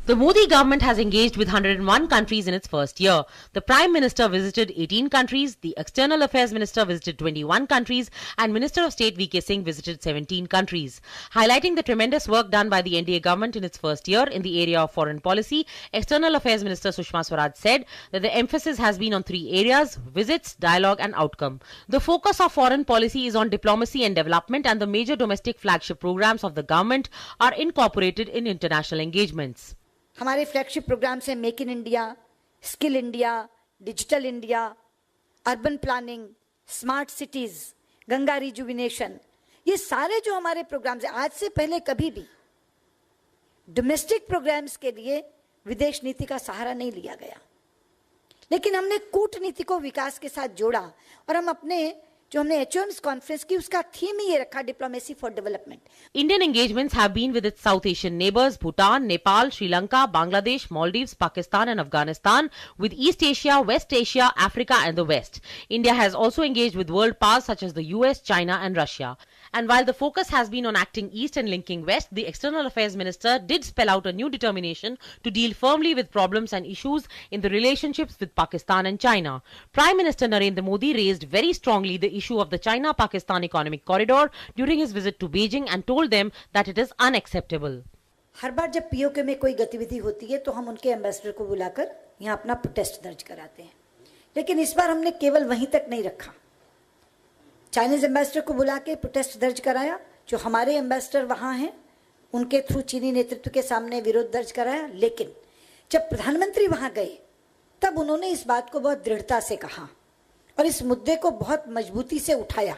The Modi government has engaged with 101 countries in its first year. The Prime Minister visited 18 countries, the External Affairs Minister visited 21 countries, and Minister of State V.K. Singh visited 17 countries. Highlighting the tremendous work done by the NDA government in its first year in the area of foreign policy, External Affairs Minister Sushma Swaraj said that the emphasis has been on three areas: visits, dialogue, and outcome. The focus of foreign policy is on diplomacy and development, and the major domestic flagship programs of the government are incorporated in international engagements. हमारे flagship programmes हैं make in India, skill India, digital India, urban planning, smart cities, Ganga rejuvenation. ये सारे जो हमारे programmes हैं, आज से पहले कभी भी डोमेस्टिक प्रोग्राम्स के लिए विदेश नीति का सहारा नहीं लिया गया, लेकिन हमने कूटनीति को विकास के साथ जोड़ा और हम अपने जो हमने HOM's कॉन्फ्रेंस की उसका थीम ही ये रखा, diplomacy for development. Indian engagements have been with its South Asian neighbors Bhutan, Nepal, Sri Lanka, Bangladesh, Maldives, Pakistan and Afghanistan, with East Asia, West Asia, Africa and the West. India has also engaged with world powers such as the US, China and Russia. And while the focus has been on acting East and linking West, the External Affairs Minister did spell out a new determination to deal firmly with problems and issues in the relationships with Pakistan and China. Prime Minister Narendra Modi raised very strongly the issue of the China-Pakistan economic corridor during his visit to Beijing and told them that it is unacceptable. हर बार जब PoK में कोई गतिविधि होती है तो हम उनके ambassador को बुलाकर यहाँ अपना प्रोटेस्ट दर्ज कराते हैं, लेकिन इस बार हमने केवल वहीं तक नहीं रखा। चाइनीज एम्बेसडर को बुला के प्रोटेस्ट दर्ज कराया, जो हमारे एम्बेसडर वहाँ हैं उनके थ्रू चीनी नेतृत्व के सामने विरोध दर्ज कराया। लेकिन जब प्रधानमंत्री वहाँ गए तब उन्होंने इस बात को बहुत दृढ़ता से कहा और इस मुद्दे को बहुत मजबूती से उठाया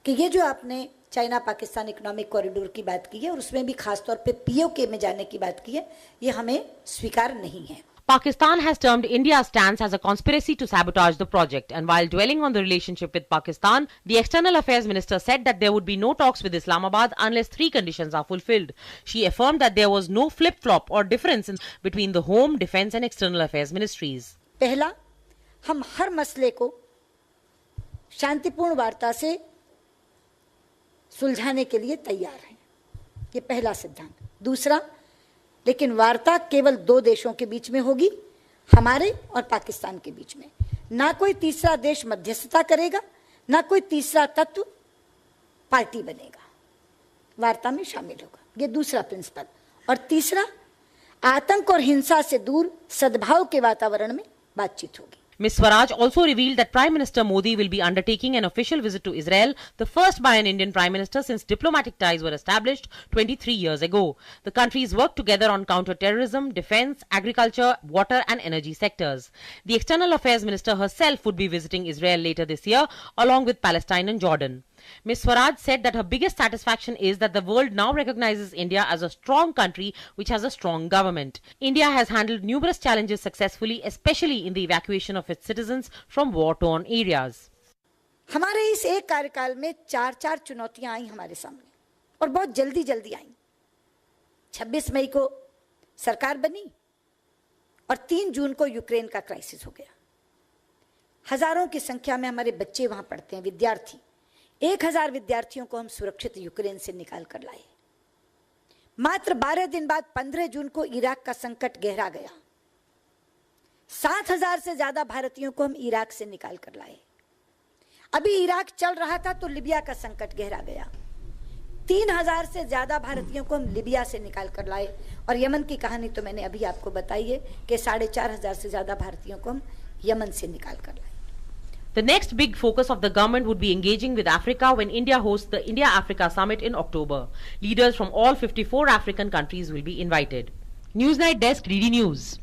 कि ये जो आपने चाइना पाकिस्तान इकोनॉमिक कॉरिडोर की बात की है और उसमें भी खासतौर पे पीओके में जाने की बात की है, ये हमें स्वीकार नहीं है। Pakistan has termed India's stance as a conspiracy to sabotage the project, and while dwelling on the relationship with Pakistan, the External Affairs Minister said that there would be no talks with Islamabad unless three conditions are fulfilled. She affirmed that there was no flip-flop or difference between the Home, Defence and External Affairs Ministries. पहला, हम हर मसले को शांतिपूर्ण वार्ता से सुलझाने के लिए तैयार हैं, ये पहला सिद्धांत। दूसरा, लेकिन वार्ता केवल दो देशों के बीच में होगी, हमारे और पाकिस्तान के बीच में। ना कोई तीसरा देश मध्यस्थता करेगा, ना कोई तीसरा तत्व पार्टी बनेगा, वार्ता में शामिल होगा, ये दूसरा प्रिंसिपल। और तीसरा, आतंक और हिंसा से दूर सद्भाव के वातावरण में बातचीत होगी। Ms. Swaraj also revealed that Prime Minister Modi will be undertaking an official visit to Israel, the first by an Indian Prime Minister since diplomatic ties were established 23 years ago. The countries work together on counter-terrorism, defense, agriculture, water and energy sectors. The External Affairs Minister herself would be visiting Israel later this year, along with Palestine and Jordan. Ms. Swaraj said that her biggest satisfaction is that the world now recognizes India as a strong country which has a strong government. India has handled numerous challenges successfully, especially in the evacuation of its citizens from war-torn areas. हमारे इस एक कार्यकाल में चार चुनौतियां आई हमारे सामने और बहुत जल्दी आई। 26 मई को सरकार बनी और 3 जून को यूक्रेन का क्राइसिस हो गया। हजारों की संख्या में हमारे बच्चे वहां पढ़ते हैं, विद्यार्थी। 1000 विद्यार्थियों को हम सुरक्षित यूक्रेन से निकाल कर लाए। मात्र 12 दिन बाद 15 जून को इराक का संकट गहरा गया। 7000 से ज्यादा भारतीयों को हम इराक से निकाल कर लाए। अभी इराक चल रहा था तो लिबिया का संकट गहरा गया। 3000 से ज्यादा भारतीयों को हम लिबिया से निकाल कर लाए। और यमन की कहानी तो मैंने अभी आपको बताई है कि 4500 से ज्यादा भारतीयों को हम यमन से निकाल कर लाए। The next big focus of the government would be engaging with Africa when India hosts the India-Africa Summit in October. Leaders from all 54 African countries will be invited. Newsnight Desk, DD News.